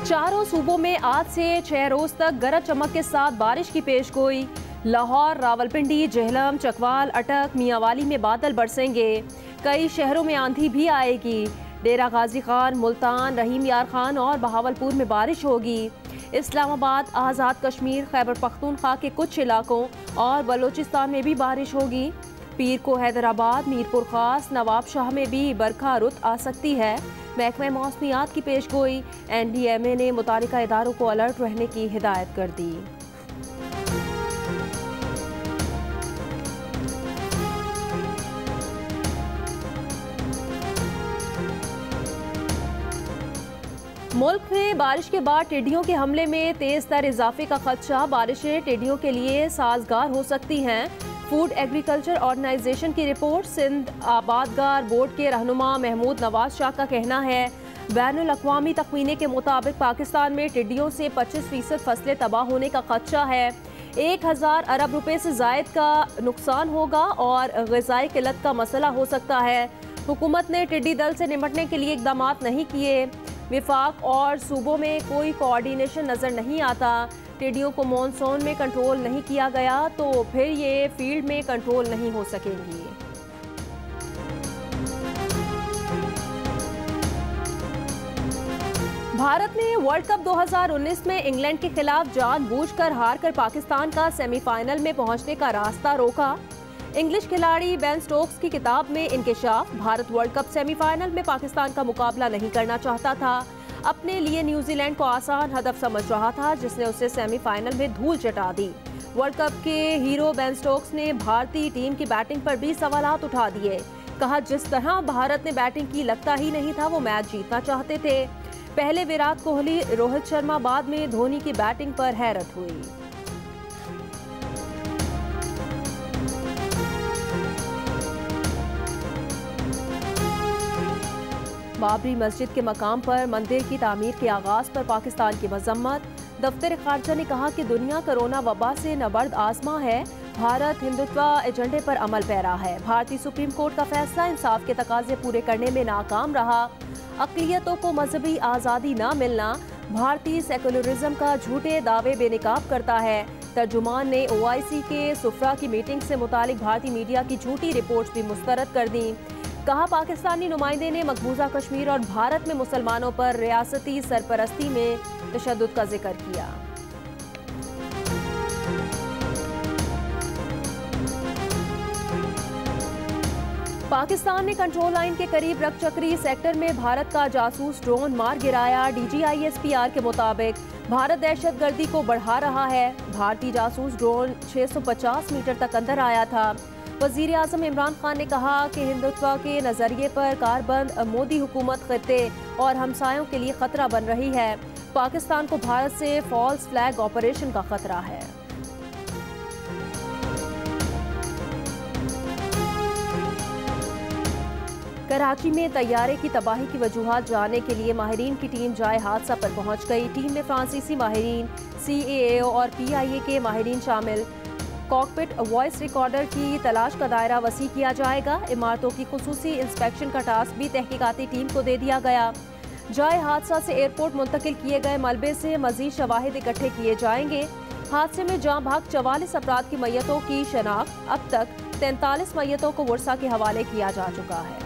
चारों सूबों में आज से 6 रोज तक गरज चमक के साथ बारिश की पेशगोई। लाहौर, रावलपिंडी, जेहलम, चकवाल, अटक, मियांवाली में बादल बरसेंगे। कई शहरों में आंधी भी आएगी। डेरा गाजी खान, मुल्तान, रहीम यार खान और बहावलपुर में बारिश होगी। इस्लामाबाद, आज़ाद कश्मीर, खैबर पख्तूनख्वा के कुछ इलाकों और बलोचिस्तान में भी बारिश होगी। पीर को हैदराबाद, मीरपुर खास, नवाब शाह में भी बरखा रुत आ सकती है। महकमा मौसमियात की पेशगोई। NDMA ने मुतालिका इदारों को अलर्ट रहने की हिदायत कर दी। मुल्क में बारिश के बाद टिड्डियों के हमले में तेज तर इजाफे का खदशा। बारिशें टिड्डियों के लिए साजगार हो सकती हैं। फूड एग्रीकल्चर ऑर्गेनाइजेशन की रिपोर्ट। सिंध आबादगार बोर्ड के रहनुमा महमूद नवाज शाह का कहना है, बैनुल अक़वामी तख़मीने के मुताबिक पाकिस्तान में टिड्डियों से 25% फसलें तबाह होने का खदशा है। 1000 अरब रुपए से जायद का नुकसान होगा और ग़िज़ाई किल्लत का मसला हो सकता है। हुकूमत ने टिड्डी दल से निपटने के लिए इक़दाम नहीं किए। विफाक और सूबों में कोई कोऑर्डिनेशन नज़र नहीं आता। टिड्डियों को मॉनसून में कंट्रोल नहीं किया गया तो फिर ये फील्ड में कंट्रोल नहीं हो सकेंगी। भारत ने वर्ल्ड कप 2019 में इंग्लैंड के खिलाफ जानबूझकर हारकर पाकिस्तान का सेमीफाइनल में पहुंचने का रास्ता रोका। इंग्लिश खिलाड़ी बेन स्टोक्स की किताब में इंकशाफ। भारत वर्ल्ड कप सेमीफाइनल में पाकिस्तान का मुकाबला नहीं करना चाहता था। अपने लिए न्यूजीलैंड को आसान हदफ समझ रहा था, जिसने उसे सेमीफाइनल में धूल चटा दी। वर्ल्ड कप के हीरो बेन स्टोक्स ने भारतीय टीम की बैटिंग पर भी सवालात उठा दिए। कहा, जिस तरह भारत ने बैटिंग की लगता ही नहीं था वो मैच जीतना चाहते थे। पहले विराट कोहली, रोहित शर्मा, बाद में धोनी की बैटिंग पर हैरत हुई। बाबरी मस्जिद के मकाम पर मंदिर की तामीर के आगाज पर पाकिस्तान की मजम्मत। दफ्तर खारजा ने कहा कि दुनिया कोरोना वबा से नबर्द आजमा है। भारत हिंदुत्व एजेंडे पर अमल पैरा है। भारतीय सुप्रीम कोर्ट का फैसला इंसाफ के तकाजे पूरे करने में नाकाम रहा। अक़लियतों को मजहबी आज़ादी न मिलना भारतीय सेकुलरिज्म का झूठे दावे बेनकाब करता है। तर्जुमान ने OIC के सुफरा की मीटिंग से मुतालिक भारतीय मीडिया की झूठी रिपोर्ट्स भी मुस्तरद कर दी। कहा, पाकिस्तानी नुमाइंदे ने मकबूजा कश्मीर और भारत में मुसलमानों पर रियासती सरपरस्ती में तशद्दुद का जिक्र किया। पाकिस्तान ने कंट्रोल लाइन के करीब रकचक्री सेक्टर में भारत का जासूस ड्रोन मार गिराया। DGISPR के मुताबिक भारत दहशतगर्दी को बढ़ा रहा है। भारतीय जासूस ड्रोन 650 मीटर तक अंदर आया था। वज़ीर आज़म इमरान खान ने कहा कि हिंदुत्व के नज़रिए पर कारबंद मोदी हुकूमत खित्ते और हमसायों के लिए खतरा बन रही है। पाकिस्तान को भारत से फॉल्स फ्लैग ऑपरेशन का खतरा है। कराची में तैयारे की तबाही की वजूहात जानने के लिए माहिरीन की टीम जाए हादसा पर पहुंच गई। टीम में फ्रांसीसी माहिरीन, CAAO और PIA के माहिरीन शामिल। कॉकपिट वॉइस रिकॉर्डर की तलाश का दायरा वसी किया जाएगा। इमारतों की खुसूसी इंस्पेक्शन का टास्क भी तहकीकाती टीम को दे दिया गया। जाए हादसा से एयरपोर्ट मुंतकिल किए गए मलबे से मजीद शवाहिद इकट्ठे किए जाएंगे। हादसे में जाँ भाग 44 अफराद की मैयतों की शनाख्त। अब तक 43 मैयतों को वर्सा के हवाले किया जा चुका है।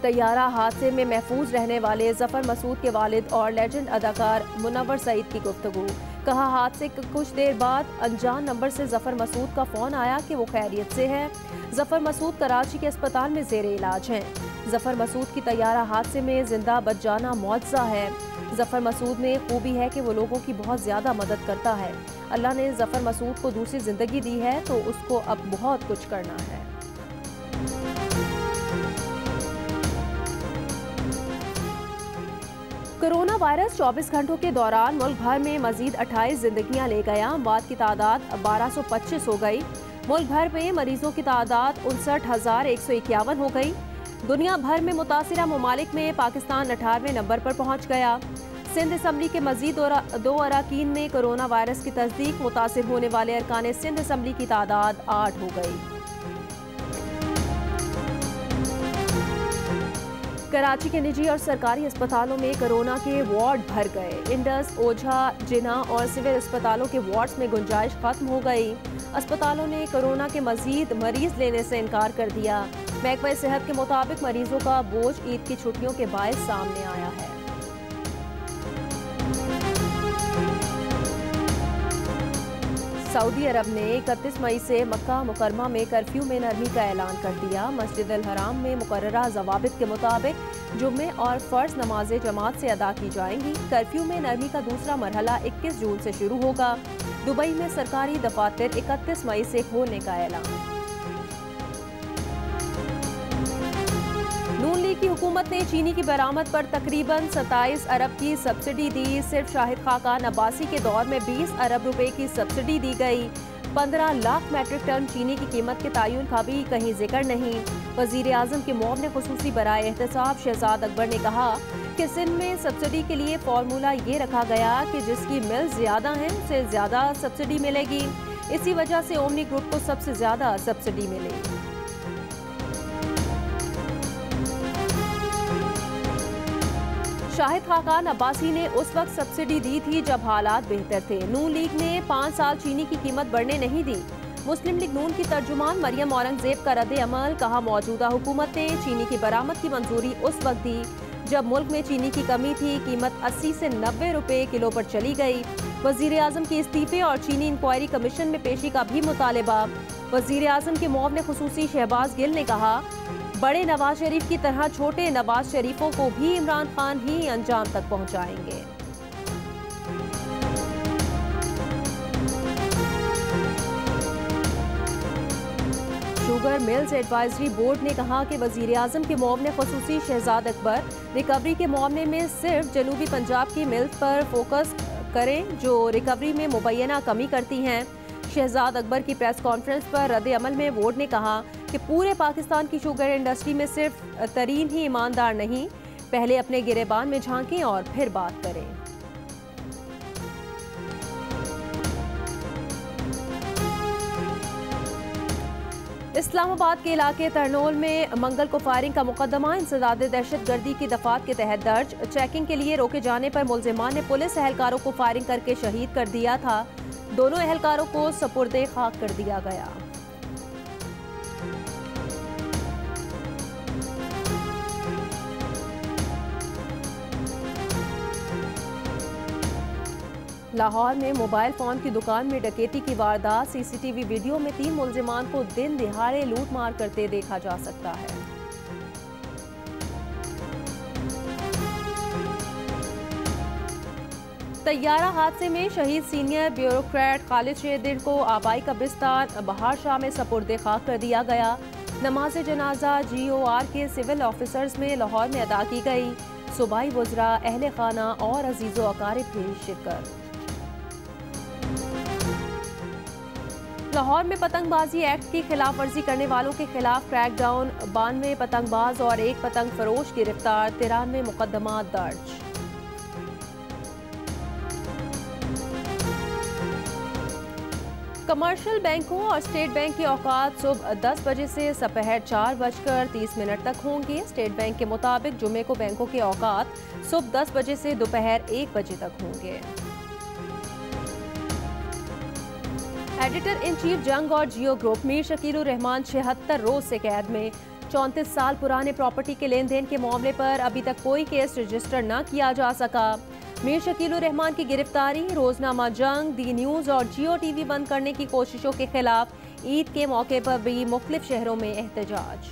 तैयारा हादसे में महफूज रहने वाले जफर मसूद के वालिद और लेजेंड अदाकार मुनव्वर सईद की गुफ्तगू। कहा, हादसे के कुछ देर बाद अनजान नंबर से जफर मसूद का फोन आया कि वो खैरियत से है। जफर मसूद कराची के अस्पताल में जेर इलाज हैं। जफर मसूद की तैयारा हादसे में जिंदा बच जाना मुअज्जा है। जफर मसूद में खूबी है कि वो लोगों की बहुत ज्यादा मदद करता है। अल्लाह ने जफर मसूद को दूसरी जिंदगी दी है तो उसको अब बहुत कुछ करना है। कोरोना वायरस 24 घंटों के दौरान मुल्क भर में मजीद 28 जिंदगियां ले गया। अमवात की तादाद 1225 हो गई। मुल्क भर में मरीजों की तादाद 59,151 हो गई। दुनिया भर में मुतासिरा ममालिक में पाकिस्तान 18वें नंबर पर पहुंच गया। सिंध असम्बली के मजीद 2 अरकान में कोरोना वायरस की तस्दीक। मुतासिर होने वाले अरकान सिंध असम्बली की तादाद 8 हो गई। कराची के निजी और सरकारी अस्पतालों में कोरोना के वार्ड भर गए। इंडस, ओझा, जिना और सिविल अस्पतालों के वार्ड्स में गुंजाइश खत्म हो गई। अस्पतालों ने कोरोना के मजीद मरीज लेने से इनकार कर दिया। महकमा सेहत के मुताबिक मरीजों का बोझ ईद की छुट्टियों के बायस सामने आया है। सऊदी अरब ने 31 मई से मक्का मुकरमा में कर्फ्यू में नरमी का ऐलान कर दिया। मस्जिद अल हराम में मुकर्ररा ज़वाबित के मुताबिक जुम्मे और फ़र्ज नमाजें जमात से अदा की जाएंगी। कर्फ्यू में नरमी का दूसरा मरहला 21 जून से शुरू होगा। दुबई में सरकारी दफातर 31 मई से खोलने का ऐलान। नून लीग की हुकूमत ने चीनी की बरामद पर तकरीबन 27 अरब की सब्सिडी दी। सिर्फ शाहिद खाकान अब्बासी के दौर में 20 अरब रुपए की सब्सिडी दी गई। 15 लाख मैट्रिक टन चीनी की कीमत के तयन का भी कहीं जिक्र नहीं। वजीर आजम के मुआवने खुसूसी बराए एहतसाब शहजाद अकबर ने कहा कि सिंध में सब्सिडी के लिए फार्मूला ये रखा गया कि जिसकी मिल ज्यादा है उसे ज्यादा सब्सिडी मिलेगी। इसी वजह से ओमनी ग्रुप को सबसे ज्यादा सब्सिडी मिलेगी। शाहिद खाकान अब्बासी ने उस वक्त सब्सिडी दी थी जब हालात बेहतर थे। नून लीग ने 5 साल चीनी की कीमत बढ़ने नहीं दी। मुस्लिम लीग नून की तर्जुमान मरियम औरंगजेब का रद्द अमल, कहा मौजूदा हुकूमत ने चीनी की बरामद की मंजूरी उस वक्त दी जब मुल्क में चीनी की कमी थी। कीमत 80 से 90 रुपए किलो पर चली गई। वजीर आजम के इस्तीफे और चीनी इंक्वायरी कमीशन में पेशी का भी मुतालबा। वजीर आजम के मुआवने खुसूसी शहबाज गिल ने कहा बड़े नवाज शरीफ की तरह छोटे नवाज शरीफों को भी इमरान खान ही अंजाम तक पहुंचाएंगे। शुगर मिल्स एडवाइजरी बोर्ड ने कहा कि वजीर आजम के मुआवने खुसूसी शहजाद अकबर रिकवरी के मामले में सिर्फ जनूबी पंजाब की मिल्स पर फोकस करें जो रिकवरी में मुबैना कमी करती हैं। शहजाद अकबर की प्रेस कॉन्फ्रेंस पर रद्द अमल में बोर्ड ने कहा कि पूरे पाकिस्तान की शुगर इंडस्ट्री में सिर्फ तरीन ही ईमानदार नहीं, पहले अपने गिरेबान में झांकें और फिर बात करें। इस्लामाबाद के इलाके तरनोल में मंगल को फायरिंग का मुकदमा इंसदाद दहशतगर्दी की दफात के तहत दर्ज। चेकिंग के लिए रोके जाने पर मुलजिमान ने पुलिस एहलकारों को फायरिंग करके शहीद कर दिया था। दोनों एहलकारों को सपुर्दे खाक कर दिया गया। लाहौर में मोबाइल फोन की दुकान में डकैती की वारदात। सीसीटीवी वीडियो में 3 मुलजिमान को दिन दिहाड़े लूट मार करते देखा जा सकता है। तैयारा हादसे में शहीद सीनियर ब्यूरोक्रेट खालिद शेरदिल को आबाई कब्रिस्तान बहार शाह में सपुर्दे खाक कर दिया गया। नमाज जनाजा GOR के सिविल ऑफिसर्स में लाहौर में अदा की गई। सूबाई वज़रा, अहले खाना और अजीज़ो अकारिब भी शिरकत। लाहौर में पतंगबाजी एक्ट की खिलाफ वर्जी करने वालों के खिलाफ क्रैकडाउन। 92 पतंगबाज और 1 पतंग फरोश गिरफ्तार। 93 मुकदमा दर्ज। कमर्शियल बैंकों और स्टेट बैंक की औकात सुबह 10 बजे से दोपहर 4:30 तक होंगे। स्टेट बैंक के मुताबिक जुमे को बैंकों के औकात सुबह 10 बजे से दोपहर 1 बजे तक होंगे। एडिटर इन चीफ जंग और जियो ग्रुप मीर शकीलुर रहमान 76 रोज से कैद में। 34 साल पुराने प्रॉपर्टी के लेन देन के मामले पर अभी तक कोई केस रजिस्टर न किया जा सका। मीर शकीलुर रहमान की गिरफ्तारी, रोजनामा जंग, दी न्यूज़ और जियो टीवी बंद करने की कोशिशों के खिलाफ ईद के मौके पर भी मुख्तलिफ शहरों में एहतजाज।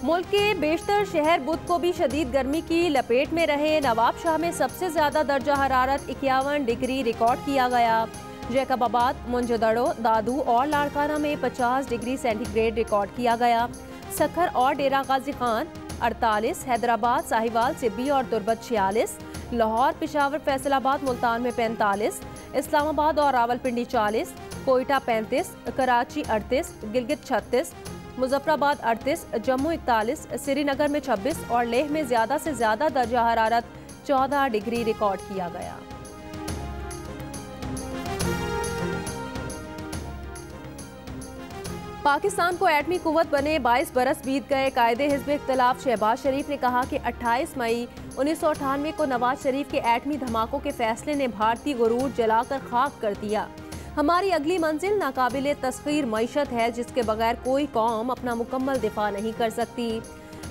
मुल्क के बेशतर शहर बुध को भी शदीद गर्मी की लपेट में रहे। नवाब शाह में सबसे ज्यादा दर्जा हरारत 51 डिग्री रिकॉर्ड किया गया। जैकबाबाद, मुंजदड़ो, दादू और लाड़काना में 50 डिग्री सेंटीग्रेड रिकॉर्ड किया गया। सखर और डेरा गाजी खान 48, हैदराबाद, साहिवाल, सिब्बी और तुर्बत 46, लाहौर, पेशावर, फैसलाबाद, मुल्तान में 45, इस्लामाबाद और रावलपिंडी 40, कोयटा 35, कराची 38, गिलगित 36, मुजफ्फराबाद 38, जम्मू 41, श्रीनगर में 26 और लेह में ज्यादा से ज्यादा दर्जा हरारत 14 डिग्री रिकॉर्ड किया गया। पाकिस्तान को एटमी कुव्वत बने 22 बरस बीत गए। कायदे हिज़्ब इख्तिलाफ शहबाज शरीफ ने कहा कि 28 मई 1998 को नवाज शरीफ के एटमी धमाकों के फैसले ने भारतीय गुरूर जलाकर खाक कर दिया। हमारी अगली मंजिल नाकाबिले तस्खीर मईशत है जिसके बगैर कोई कौम अपना मुकम्मल दिफा नहीं कर सकती।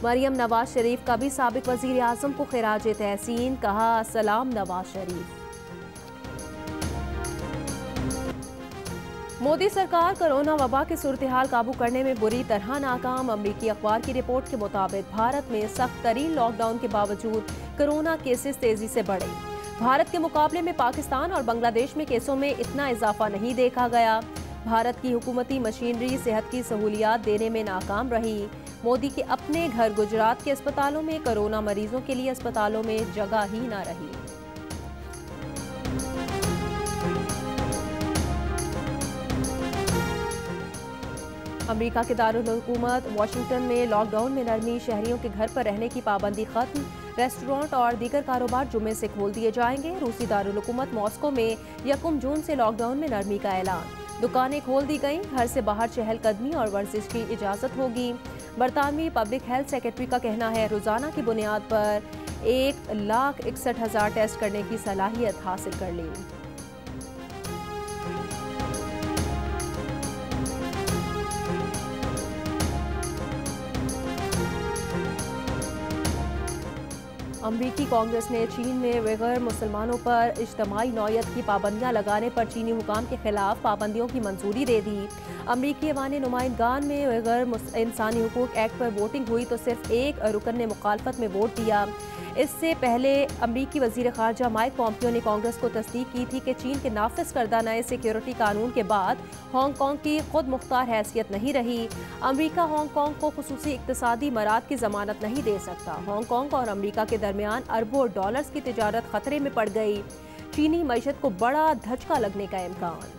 मरियम नवाज शरीफ का भी साबिक वज़ीर आज़म को खिराज तहसीन, कहा सलाम नवाज शरीफ। मोदी सरकार कोरोना वबा की सूरत-ए-हाल काबू करने में बुरी तरह नाकाम। अमरीकी अखबार की रिपोर्ट के मुताबिक भारत में सख्त तरीन लॉकडाउन के बावजूद कोरोना केसेस तेजी से बढ़े। भारत के मुकाबले में पाकिस्तान और बांग्लादेश में केसों में इतना इजाफा नहीं देखा गया। भारत की हुकूमती मशीनरी सेहत की सहूलियात देने में नाकाम रही। मोदी के अपने घर गुजरात के अस्पतालों में कोरोना मरीजों के लिए अस्पतालों में जगह ही न रही। अमेरिका के दारुल हुकूमत वाशिंगटन में लॉकडाउन में नरमी, शहरियों के घर पर रहने की पाबंदी खत्म। रेस्टोरेंट और दीगर कारोबार जुम्मे से खोल दिए जाएंगे। रूसी दारुल हुकूमत मॉस्को में 1 जून से लॉकडाउन में नरमी का ऐलान। दुकानें खोल दी गईं। घर से बाहर चहलकदमी और वर्जिश की इजाज़त होगी। बरतानवी पब्लिक हेल्थ सेक्रेटरी का कहना है रोज़ाना की बुनियाद पर 1,61,000 टेस्ट करने की सलाहियत हासिल कर ली। अमरीकी कांग्रेस ने चीन में गैर मुसलमानों पर इज्तमाई नौयत की पाबंदियां लगाने पर चीनी हुकाम के खिलाफ पाबंदियों की मंजूरी दे दी। अमरीकी ऐवान नुमाइंदगान में गैर इंसानी हुकूक एक्ट पर वोटिंग हुई तो सिर्फ एक रुकन ने मुखालफत में वोट दिया। इससे पहले अमरीकी वजीर खारजा माइक पॉम्पियो ने कांग्रेस को तस्दीक की थी कि चीन के नाफिज करदा नए सिक्योरिटी कानून के बाद हांगकांग की खुद मुख्तार हैसियत नहीं रही। अमरीका हांगकांग को खुसूसी इक्तिसादी मराद की जमानत नहीं दे सकता। हांगकांग और अमरीका के दरमियान अरबों डॉलर्स की तिजारत खतरे में पड़ गई। चीनी मईशत को बड़ा धचका लगने का इम्कान।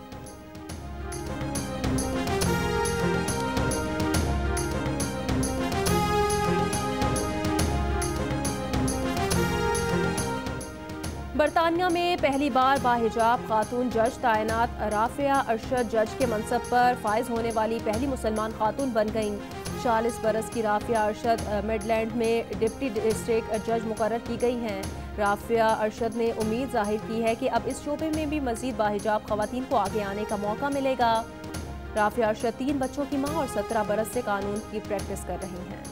बरतानिया में पहली बार बाहिजाब खातून जज तैनात। राफिया अरशद जज के मनसब पर फाइज होने वाली पहली मुसलमान खातून बन गईं। 40 बरस की राफिया अरशद मिडलैंड में डिप्टी डिस्ट्रिक्ट जज मुकर्रर की गई हैं। राफिया अरशद ने उम्मीद जाहिर की है कि अब इस शोबे में भी मजीद बाहिजाब खवातीन को आगे आने का मौका मिलेगा। राफिया अरशद 3 बच्चों की माँ और 17 बरस से कानून की प्रैक्टिस कर रही हैं।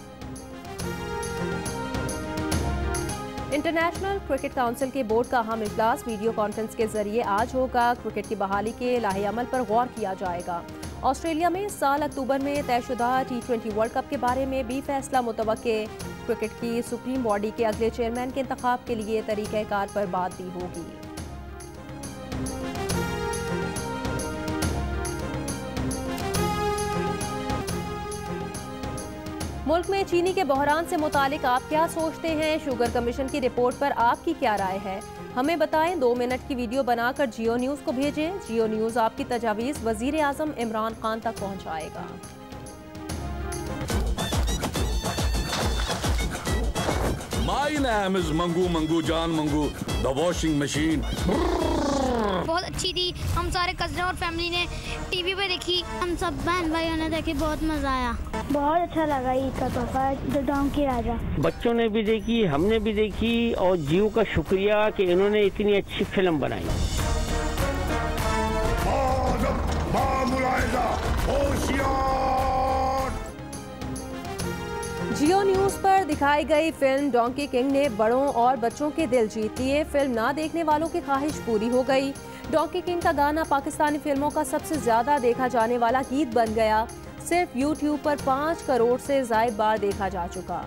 इंटरनेशनल क्रिकेट काउंसिल के बोर्ड का अहम इजलास वीडियो कॉन्फ्रेंस के जरिए आज होगा। क्रिकेट की बहाली के लाहे अमल पर गौर किया जाएगा। ऑस्ट्रेलिया में इस साल अक्टूबर में तयशुदा T20 वर्ल्ड कप के बारे में भी फैसला मुतवक्के। क्रिकेट की सुप्रीम बॉडी के अगले चेयरमैन के इंतखाब के लिए तरीक़ेकार पर बात भी होगी। मुल्क में चीनी के बहरान से मुतालिक आप क्या सोचते हैं? शुगर कमीशन की रिपोर्ट पर आपकी क्या राय है? हमें बताएं। 2 मिनट की वीडियो बनाकर जियो न्यूज़ को भेजें। जियो न्यूज़ आपकी तजावीज़ वज़ीर आज़म इमरान खान तक पहुँचाएगा। My name is Mangu Mangu जान मंगू द वॉशिंग मशीन। बहुत अच्छी थी। हम सारे कज़न और फैमिली ने टीवी पे देखी। हम सब बहन भाइयों ने देखी। बहुत मजा आया। बहुत अच्छा लगा ईद का तोहफा द डोंकी राजा। बच्चों ने भी देखी, हमने भी देखी और जियो का शुक्रिया कि इन्होंने इतनी अच्छी फिल्म बनाई। जियो न्यूज़ पर दिखाई गई फिल्म डोंकी किंग ने बड़ों और बच्चों के दिल जीत लिए। फिल्म ना देखने वालों की ख्वाहिश पूरी हो गई। डोंकी किंग का गाना पाकिस्तानी फिल्मों का सबसे ज्यादा देखा जाने वाला गीत बन गया। सिर्फ YouTube पर 5 करोड़ से ज़ायद बार देखा जा चुका।